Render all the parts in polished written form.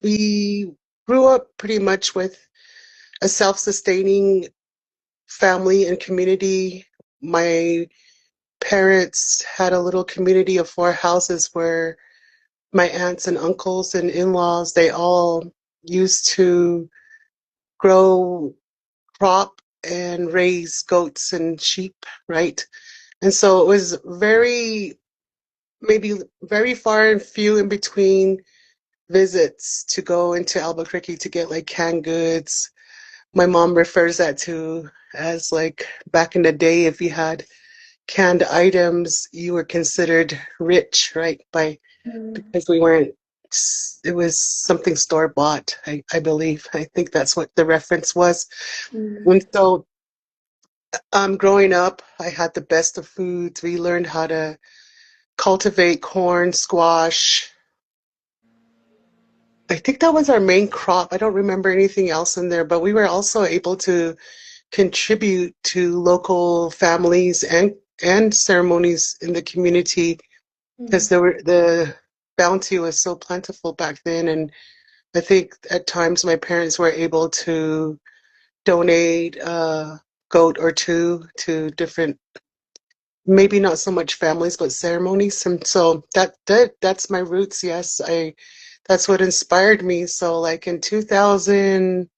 we grew up pretty much with a self-sustaining family and community. My parents had a little community of four houses where my aunts and uncles and in-laws, they all used to grow crop and raise goats and sheep, right? And so it was maybe very far and few in between visits to go into Albuquerque to get like canned goods. My mom refers that to as like back in the day, if you had canned items, you were considered rich, right? Mm, Because we weren't, it was something store bought, I believe. I think that's what the reference was. mm, And so, growing up, I had the best of foods. We learned how to cultivate corn, squash. I think that was our main crop. I don't remember anything else in there, but we were also able to contribute to local families and ceremonies in the community because mm. the bounty was so plentiful back then. And I think at times my parents were able to donate a goat or two to different, maybe not so much families, but ceremonies. And so that's my roots. Yes, I that's what inspired me. So like in 2015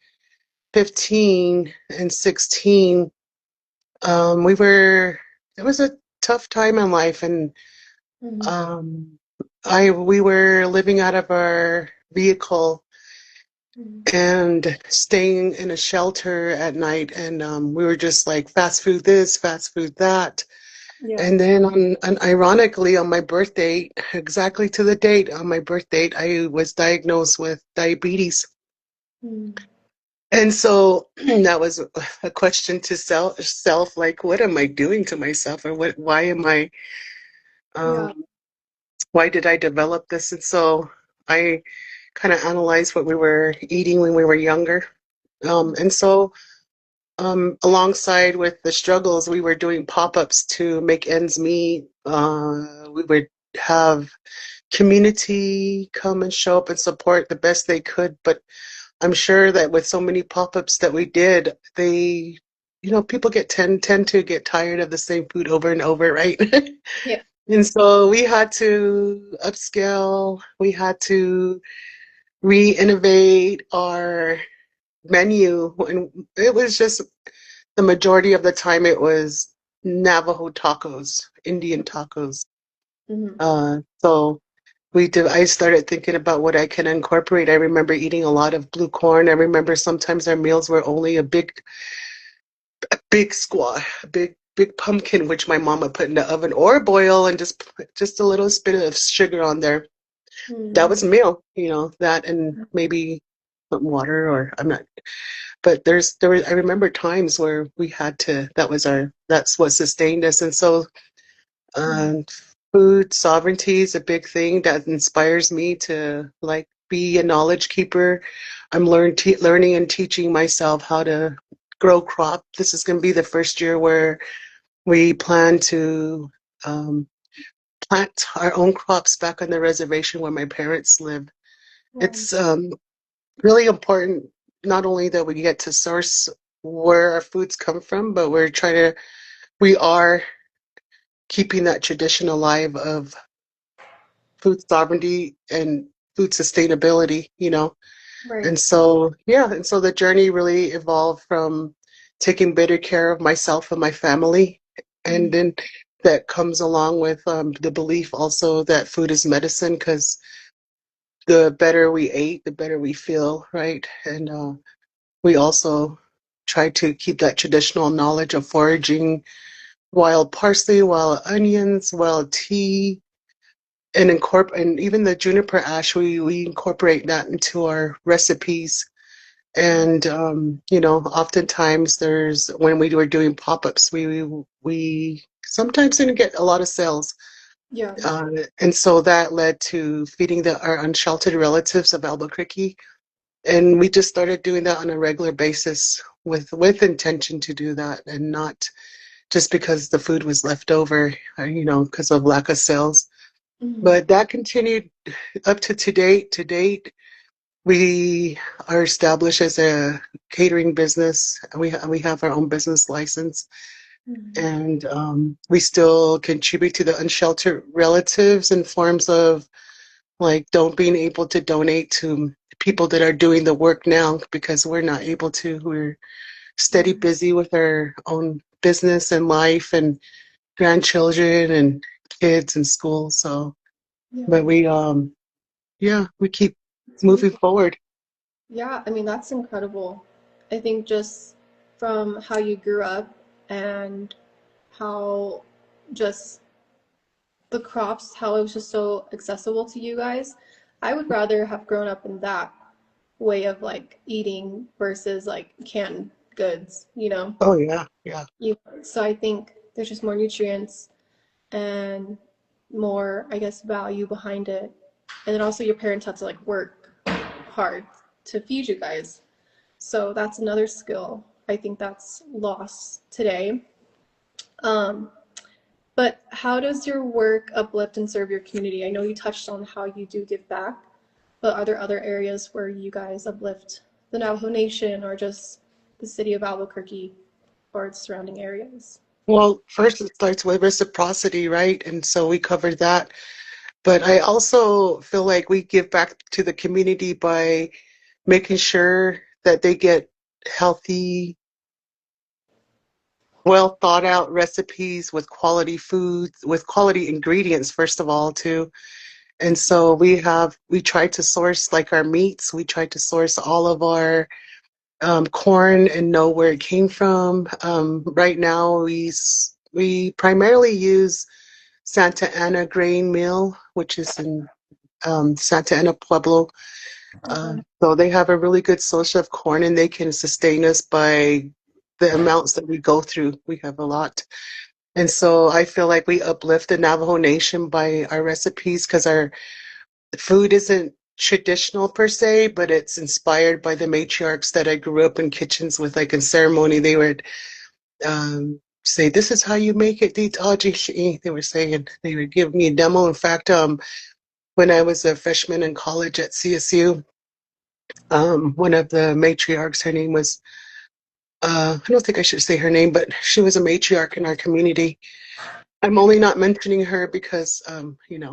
and 16, we were it was a tough time in life, and Mhm, um, I we were living out of our vehicle mhm. and staying in a shelter at night, and we were just like fast food this, fast food that. Yeah. And then ironically on my birthday, exactly to the date on my birthday, I was diagnosed with diabetes. Mm. And so that was a question to self, like, what am I doing to myself? Or Yeah. um, why did I develop this? And so I kind of analyzed what we were eating when we were younger. And so alongside with the struggles, we were doing pop-ups to make ends meet. We would have community come and show up and support the best they could. But I'm sure that with so many pop-ups that we did, people tend to get tired of the same food over and over, right? Yeah. And so we had to upscale, we had to re-innovate our menu, and it was just the majority of the time it was Navajo tacos, Indian tacos. Mhm. So I started thinking about what I can incorporate. I remember eating a lot of blue corn. I remember sometimes our meals were only big squash, big pumpkin, which my mom would put in the oven or boil and just put just a little bit of sugar on there. That Mm. was a meal, that and maybe some water or I'm not. But I remember times where we had to. That's what sustained us, and so Mm. Um, food sovereignty is a big thing that inspires me to like be a knowledge keeper. I'm learning and teaching myself how to grow crop. This is going to be the first year where we plan to um, plant our own crops back on the reservation where my parents live. Wow. It's really important not only that we get to source where our foods come from, but we are keeping that tradition alive of food sovereignty and food sustainability. Right. And so, yeah, and so the journey really evolved from taking better care of myself and my family. And Mm. then that comes along with the belief also that food is medicine because the better we ate, the better we feel, right? And we also try to keep that traditional knowledge of foraging wild parsley, wild onions, wild tea, and even the juniper ash we incorporate that into our recipes. And oftentimes there's when we were doing pop-ups, we sometimes didn't get a lot of sales, Yeah. uh, and so that led to feeding our unsheltered relatives of Albuquerque, and we just started doing that on a regular basis with intention to do that, and not just because the food was left over, because of lack of sales. Mhm. But that continued up to date. We are established as a catering business. We have our own business license, Mhm. and we still contribute to the unsheltered relatives in forms of like don't being able to donate to people that are doing the work now because we're not able to. We're steady Mhm. busy with our own business and life and grandchildren and kids and school. So, Yeah, but yeah, we keep it's moving beautiful. forward. Yeah, I mean, that's incredible. I think just from how you grew up and how just the crops, how it was just so accessible to you guys. I would rather have grown up in that way of like eating versus like canned goods, you know? Oh yeah, yeah. So I think there's just more nutrients and more, I guess, value behind it. And then also your parents have to like work hard to feed you guys. So that's another skill. I think that's lost today. Um, but how does your work uplift and serve your community? I know you touched on how you do give back, but are there other areas where you guys uplift the Navajo Nation or just the city of Albuquerque or its surrounding areas? Well, first it starts with reciprocity, right? And so we covered that. But I also feel like we give back to the community by making sure that they get healthy, well thought out recipes with quality foods, with quality ingredients, first of all, too. And so we try to source like our meats, we try to source all of our corn and know where it came from. Right now, we primarily use Santa Ana grain mill, which is in Santa Ana Pueblo. Okay. So they have a really good source of corn, and they can sustain us by the amounts that we go through. We have a lot. And so I feel like we uplift the Navajo Nation by our recipes because our food isn't traditional per se, but it's inspired by the matriarchs that I grew up in kitchens with. Like in ceremony, they would say, "This is how you make it." They were saying they would give me a demo. In fact, when I was a freshman in college at CSU, one of the matriarchs, her name was I don't think I should say her name, but she was a matriarch in our community. I'm only not mentioning her because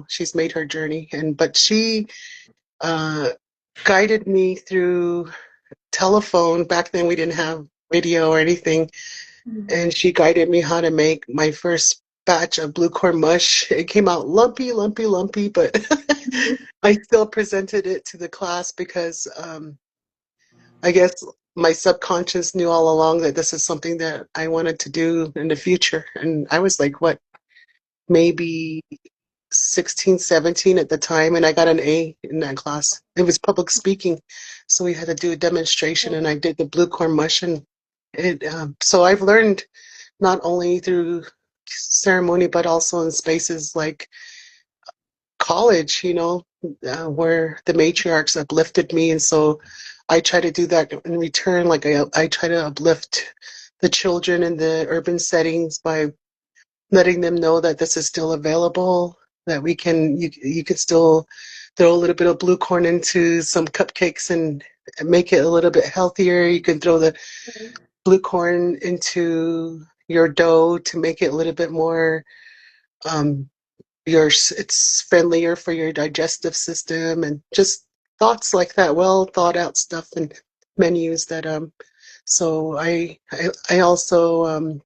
she's made her journey, and but she uh, guided me through telephone. Back then, we didn't have video or anything, Mhm. and she guided me how to make my first batch of blue corn mush. It came out lumpy, lumpy, lumpy, but I still presented it to the class because I guess my subconscious knew all along that this is something that I wanted to do in the future. And I was like, what, maybe 16, 17 at the time, and I got an A in that class. It was public speaking. So we had to do a demonstration, and I did the blue corn mush. And so I've learned not only through ceremony, but also in spaces like college, where the matriarchs uplifted me. And so I try to do that in return. Like I try to uplift the children in the urban settings by letting them know that this is still available, that you could still throw a little bit of blue corn into some cupcakes and make it a little bit healthier. You can throw the blue corn into your dough to make it a little bit more um, it's friendlier for your digestive system and just thoughts like that, well thought out stuff and menus that so I also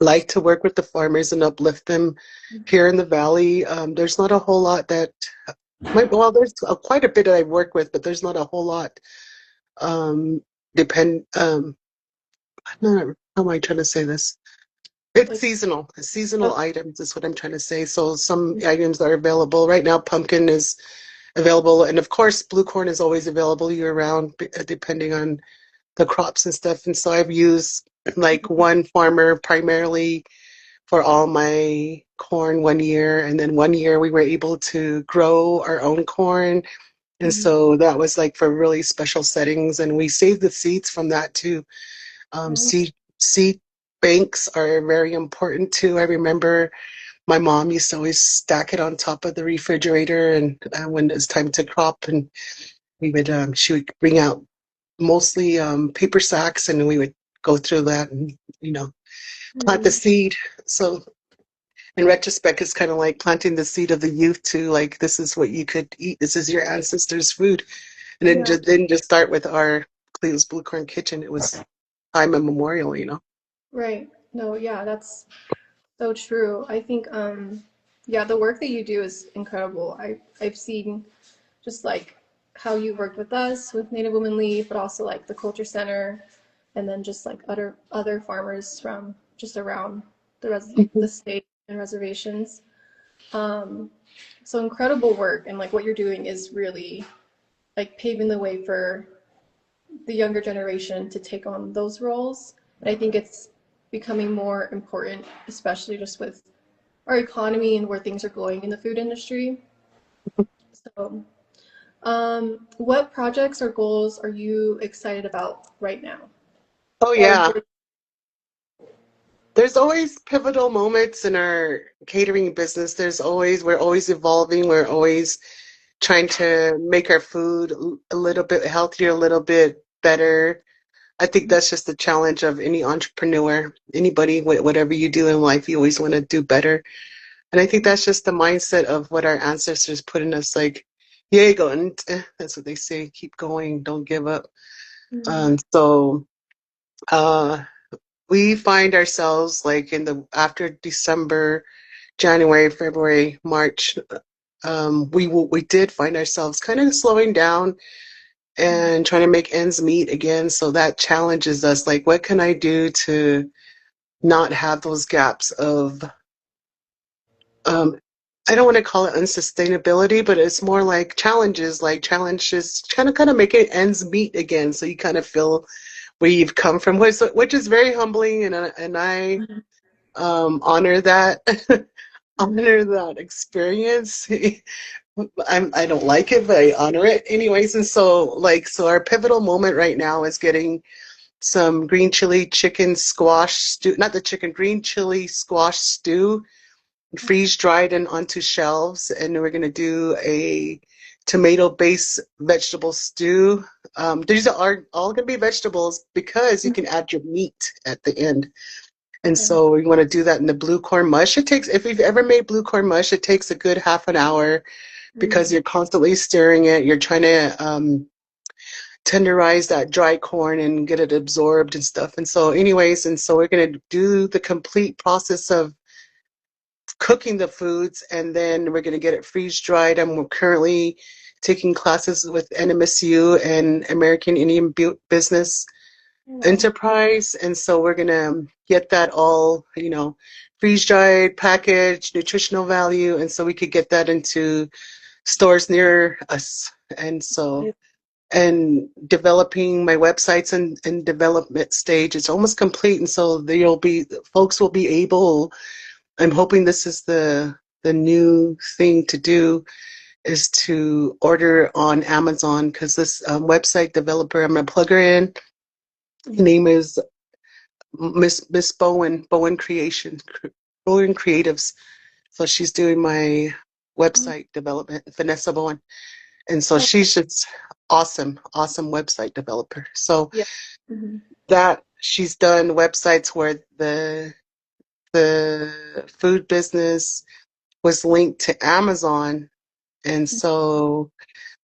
like to work with the farmers and uplift them here in the valley. There's not a whole lot that well, there's quite a bit that I work with, but there's not a whole lot. Um, depend. Not, how am I trying to say this? It's Like, seasonal. Seasonal okay. items is what I'm trying to say. So some items are available right now. Pumpkin is available, and of course, blue corn is always available year round, depending on the crops and stuff. And so I've used like one farmer primarily for all my corn one year, and then one year we were able to grow our own corn, and Mhm. so that was like for really special settings, and we saved the seeds from that too. Nice. Seed banks are very important too. I remember my mom used to always stack it on top of the refrigerator, and when it's time to crop, and she would bring out mostly paper sacks, and we would go through that and plant the Mm, seed. So in retrospect, it's kind of like planting the seed of the youth to like this is what you could eat. This is your ancestors' food, and then yeah, just start with our Cleo's Blue Corn Kitchen. It was time immemorial, right. No, yeah, that's so true. I think, yeah, the work that you do is incredible. I've seen just like how you worked with us with Native Women Lead, but also like the Culture Center, and then just like other farmers from just around the state and reservations. Um, so incredible work, and like what you're doing is really like paving the way for the younger generation to take on those roles. And I think it's becoming more important, especially just with our economy and where things are going in the food industry. So, what projects or goals are you excited about right now? Oh Or yeah. There's always pivotal moments in our catering business. We're always evolving. We're always trying to make our food a little bit healthier, a little bit better. I think that's just the challenge of any entrepreneur, anybody, whatever you do in life, you always want to do better. And I think that's just the mindset of what our ancestors put in us, like, yeah, go and that's what they say, keep going, don't give up. Mhm. So uh we find ourselves like in the after December, January, February, March, we did find ourselves kind of slowing down and trying to make ends meet again. So that challenges us. Like, what can I do to not have those gaps of, um, I don't want to call it unsustainability, but it's more like challenges, trying to kind of make it ends meet again. So you kind of feel where you've come from, which is very humbling, and I Mhm. honor that. Honor that experience. I don't like it, but I honor it anyways. And so our pivotal moment right now is getting some green chili chicken squash stew, not the chicken, green chili squash stew, freeze dried and onto shelves. And we're going to do a tomato-based vegetable stew. These are all going to be vegetables because you can add your meat at the end. And Okay. so we want to do that in the blue corn mush. If you've ever made blue corn mush, it takes a good half an hour because Mm. you're constantly stirring it. You're trying to tenderize that dry corn and get it absorbed and stuff. And so we're going to do the complete process of cooking the foods, and then we're going to get it freeze dried. And we're currently taking classes with NMSU and American Indian Business Oh, wow. Enterprise. And so we're going to get that all, freeze dried, packaged, nutritional value. And so we could get that into stores near us. And so, and developing my websites and development stage, it's almost complete. And so folks will be able, I'm hoping this is the new thing to do is to order on Amazon because this website developer, I'm going to plug her in. Her Mhm. name is Miss Bowen Creatives. So she's doing my website development, Vanessa Bowen. And so Okay. she's just awesome website developer. So Yeah. Hmm. that she's done websites where the food business was linked to Amazon. And so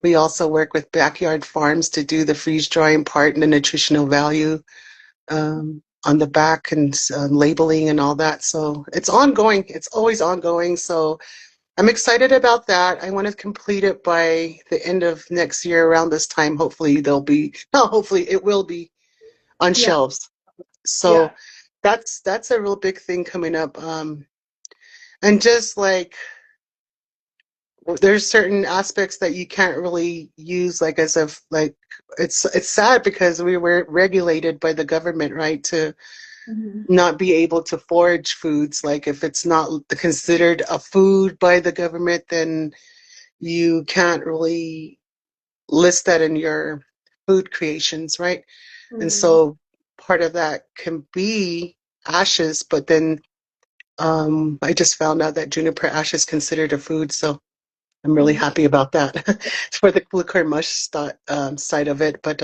we also work with backyard farms to do the freeze drying part and the nutritional value on the back and labeling and all that. So it's ongoing. It's always ongoing. So I'm excited about that. I want to complete it by the end of next year around this time. Hopefully no, hopefully it will be on Yeah. shelves. So Yeah. that's a real big thing coming up. And just like there's certain aspects that you can't really use like as if like it's sad because we were regulated by the government, right, to Hmm. not be able to forage foods. Like if it's not considered a food by the government, then you can't really list that in your food creations, right? And Hmm. so part of that can be ashes, but then I just found out that juniper ash is considered a food. So I'm really Mhm. happy about that for the liquor mush side of it. But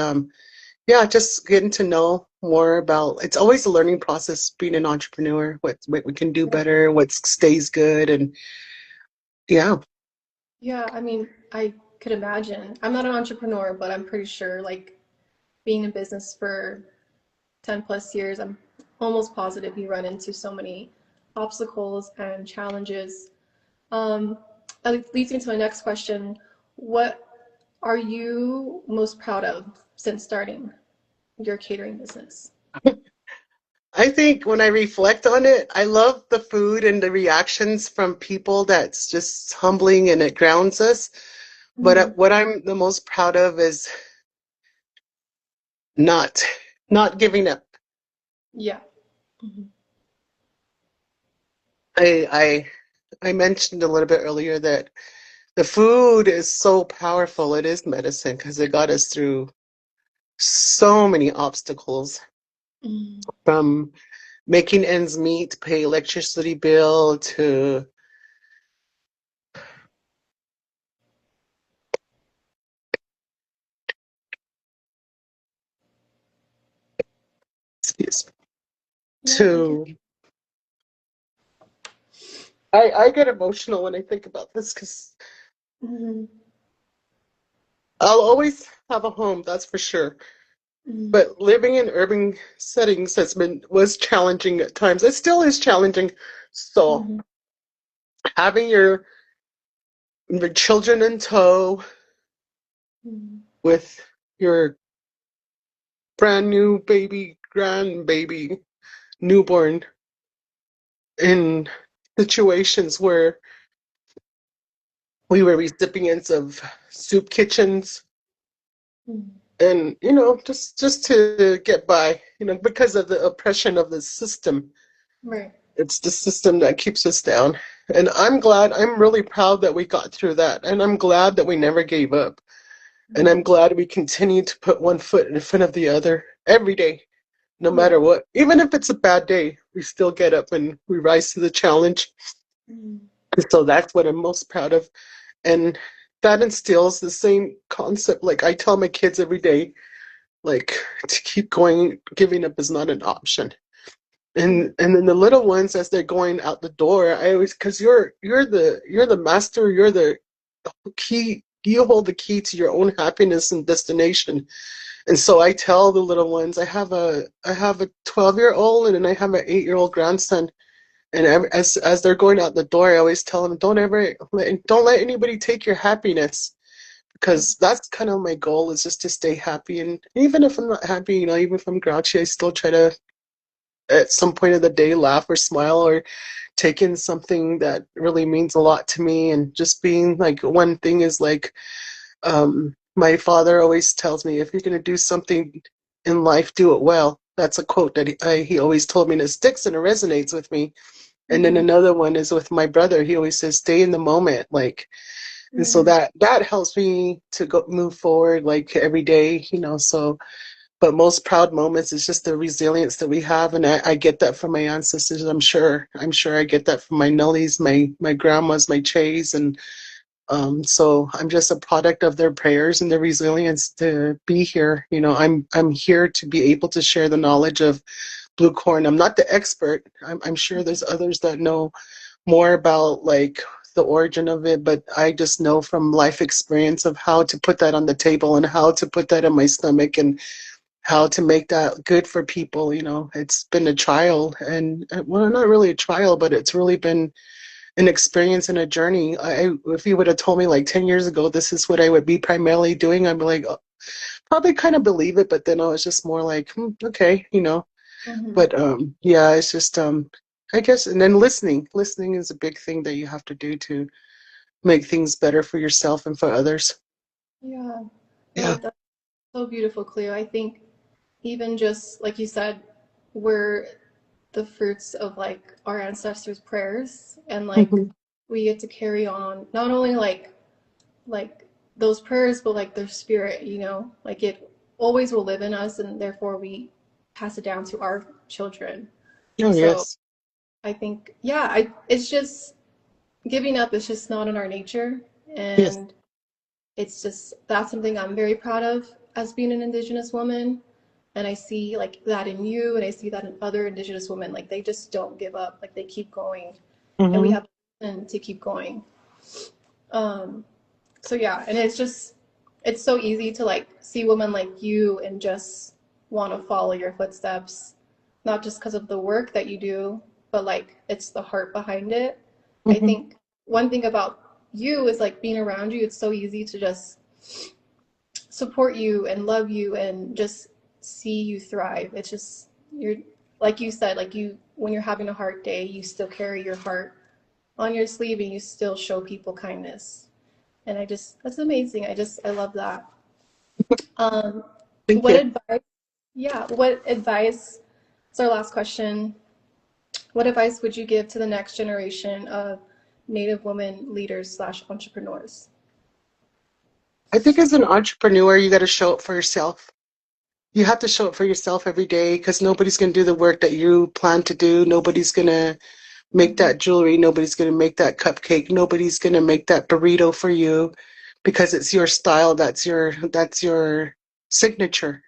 yeah, just getting to know more about it's always a learning process being an entrepreneur, what we can do better, what stays good, and yeah. Yeah, I mean, I could imagine. I'm not an entrepreneur, but I'm pretty sure like being in business for 10 plus years, I'm almost positive you run into so many obstacles and challenges. Um, that leads me to my next question. What are you most proud of since starting your catering business? I think when I reflect on it, I love the food and the reactions from people that's just humbling and it grounds us. But Hmm. what I'm the most proud of is not not giving up. Yeah. Hmm. I I mentioned a little bit earlier that the food is so powerful. It is medicine because it got us through so many obstacles Hmm. from making ends meet, to pay electricity bill to excuse me, Yeah, take your. to I get emotional when I think about this because Hmm. I'll always have a home, that's for sure. Hmm. But living in urban settings was challenging at times. It still is challenging. So Hmm. having your children in tow Hmm. with your brand new baby, grandbaby, newborn in situations where we were recipients of soup kitchens Hmm. and just to get by, because of the oppression of the system. Right. It's the system that keeps us down. And I'm really proud that we got through that. And I'm glad that we never gave up. And I'm Hmm. glad we continue to put one foot in front of the other every day, no Yeah. matter what. Even if it's a bad day, we still get up and we rise to the challenge. Hmm. And so that's what I'm most proud of. And that instills the same concept. Like I tell my kids every day, like to keep going, giving up is not an option. Yeah. And then the little ones as they're going out the door, I always because you're the master, you're the key, you hold the key to your own happiness and destination. And so I tell the little ones, I have a 12-year-old and then I have an 8-year-old grandson. And as they're going out the door, I always tell them, don't let anybody take your happiness because that's kind of my goal is just to stay happy. And even if I'm not happy, even if I'm grouchy, I still try to at some point of the day laugh or smile or take in something that really means a lot to me. And just being like one thing is like my father always tells me, if you're going to do something in life, do it well. That's a quote that he always told me, and it sticks and it resonates with me. And then Hmm. another one is with my brother. He always says, "Stay in the moment." Like, and so Hmm. that helps me to go move forward, like every day. So, but most proud moments is just the resilience that we have, and I get that from my ancestors. I'm sure I get that from my nullies, my grandmas, my chays, and so I'm just a product of their prayers and their resilience to be here. I'm here to be able to share the knowledge of blue corn. I'm not the expert. I'm sure there's others that know more about like the origin of it, but I just know from life experience of how to put that on the table and how to put that in my stomach and how to make that good for people. It's been a trial and well, not really a trial, but it's really been an experience and a journey. If you would have told me like 10 years ago, this is what I would be primarily doing, I'd be like, oh, probably kind of believe it, but then I was just more like, okay. Hmm. But yeah, it's just I guess, and then listening is a big thing that you have to do to make things better for yourself and for others. Yeah. No, Yeah. that's so beautiful, Cleo. I think even just like you said, we're the fruits of like our ancestors' prayers, and like Hmm. we get to carry on not only like those prayers, but like their spirit, like it always will live in us, and therefore we pass it down to our children. Oh So yes. I think, yeah, it's just giving up is just not in our nature. Yes. And it's just that's something I'm very proud of as being an Indigenous woman. And I see like that in you, and I see that in other Indigenous women. Like they just don't give up, like they keep going, and we Mm-hmm. have a reason to keep going. Um, so yeah, and it's just it's so easy to like see women like you and just want to follow your footsteps, not just because of the work that you do, but like it's the heart behind it. I Mm-hmm. think one thing about you is like being around you, it's so easy to just support you and love you and just see you thrive. It's just you're like you said, like you when you're having a hard day, you still carry your heart on your sleeve and you still show people kindness. And I just that's amazing. I love that. Um, Thank what you. advice? Yeah, what advice? It's our last question. What advice would you give to the next generation of Native women leaders slash entrepreneurs? I think as an entrepreneur, you got to show up for yourself. You have to show up for yourself every day because nobody's going to do the work that you plan to do. Nobody's going to make Mm-hmm. that jewelry. Nobody's going to make that cupcake. Nobody's going to make that burrito for you because it's your style. That's your signature,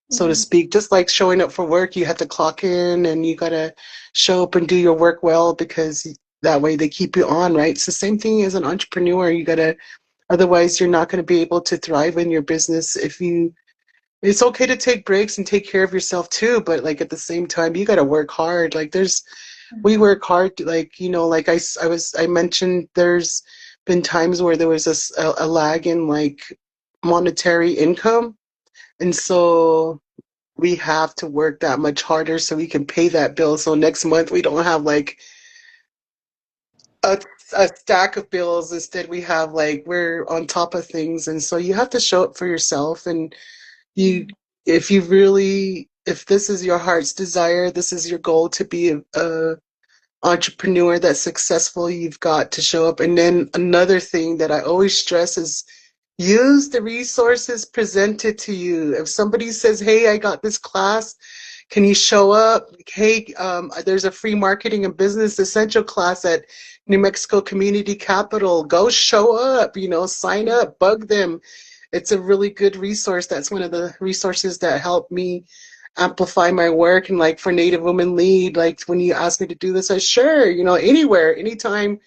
so to Mm-hmm. speak. Just like showing up for work, you have to clock in and you got to show up and do your work well because that way they keep you on, right? It's the same thing as an entrepreneur. You got to, otherwise you're not going to be able to thrive in your business if you, it's okay to take breaks and take care of yourself too, but like at the same time, you got to work hard. Like we Mm-hmm. work hard, like, like I mentioned, there's been times where there was a lag in like monetary income. And so we have to work that much harder so we can pay that bill. So next month we don't have like a, a stack of bills. Instead, we have like we're on top of things. And so you have to show up for yourself. And you, if you really, if this is your heart's desire, this is your goal to be a entrepreneur that's successful, you've got to show up. And then another thing that I always stress is use the resources presented to you. If somebody says, "Hey, I got this class, can you show up?" Hey, there's a free marketing and business essential class at New Mexico Community Capital. Go show up, sign up, bug them. It's a really good resource. That's one of the resources that helped me amplify my work. And like for Native Women Lead, like when you ask me to do this, I sure, anywhere, anytime,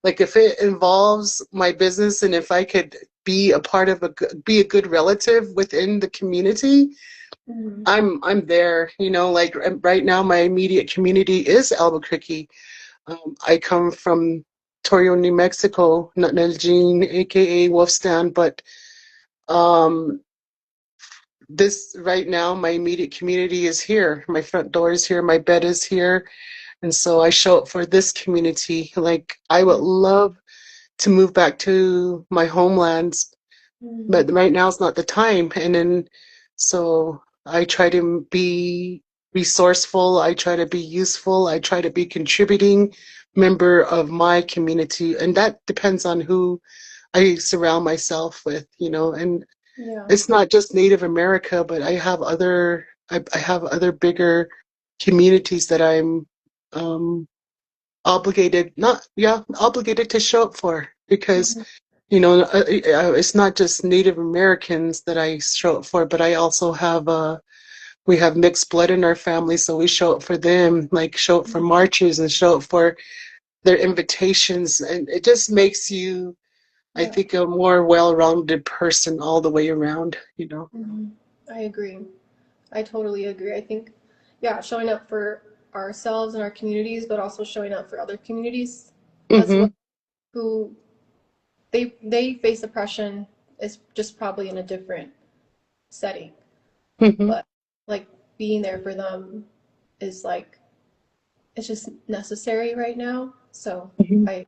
like if it involves my business and if I could be a part of be a good relative within the community, Mm-hmm. I'm there. Like right now, my immediate community is Albuquerque. I come from Torreon, New Mexico, not Jean, aka Wolf Stand, but um, this right now, my immediate community is here. My front door is here. My bed is here. And so I show up for this community. Like I would love to move back to my homelands, Mm-hmm. but right now is not the time. And then, so I try to be resourceful. I try to be useful. I try to be contributing member of my community. And that depends on who I surround myself with, and Yeah. it's not just Native America, but I have other bigger communities that I'm um, obligated, not, yeah, obligated to show up for because, Mm-hmm. it's not just Native Americans that I show up for, but I also have, we have mixed blood in our family, so we show up for them, like show up for marches and show up for their invitations. And it just makes you, I Yeah. think, a more well-rounded person all the way around. Mm-hmm. I agree. I totally agree. I think, yeah, showing up for ourselves and our communities, but also showing up for other communities as well, Mm-hmm. who they face oppression is just probably in a different setting, Mm-hmm. but like being there for them is like it's just necessary right now. So Mm-hmm. I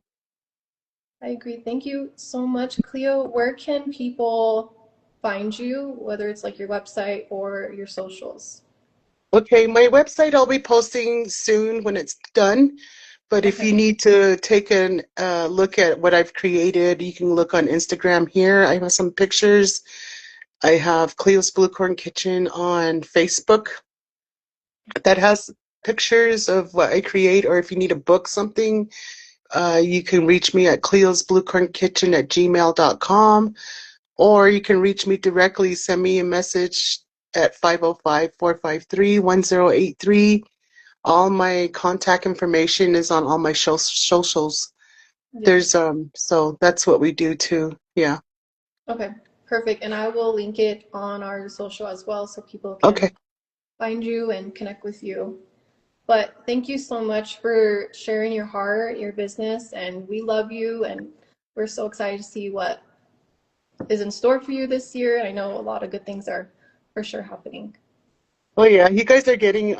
I agree. Thank you so much, Cleo. Where can people find you, whether it's like your website or your socials? Okay, my website I'll be posting soon when it's done. But if Okay. you need to take a look at what I've created, you can look on Instagram here. I have some pictures. I have Cleo's Blue Corn Kitchen on Facebook that has pictures of what I create, or if you need to book something, You can reach me at Cleo's Blue Corn Kitchen at gmail.com, or you can reach me directly. Send me a message at 505-453-1083. All my contact information is on all my socials. Yeah. So that's what we do too. Yeah. Okay. Perfect. And I will link it on our social as well so people can Okay. find you and connect with you. But thank you so much for sharing your heart, your business, and we love you and we're so excited to see what is in store for you this year. And I know a lot of good things are for sure happening. Oh yeah, you guys are getting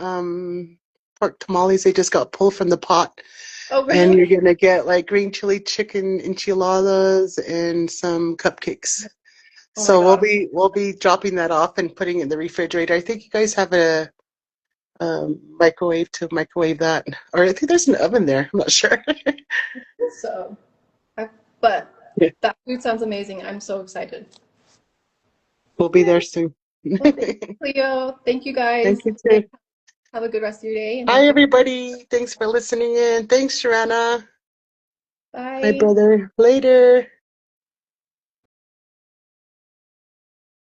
pork tamales. They just got pulled from the pot. Oh, And you're really? gonna get like green chili chicken enchiladas and some cupcakes. Oh my So we'll gosh. be dropping that off and putting it in the refrigerator. I think you guys have a microwave to microwave that, or I think there's an oven there. I'm not sure. So, but Yeah, that food sounds amazing. I'm so excited. we'll be there Yay. soon. Well, thank you, Cleo. Thank you Thank guys. you And too. have a good rest of your day. And Hi thank you. everybody. Thanks for listening in. Thanks, Sharana. Hi Bye. brother. Later.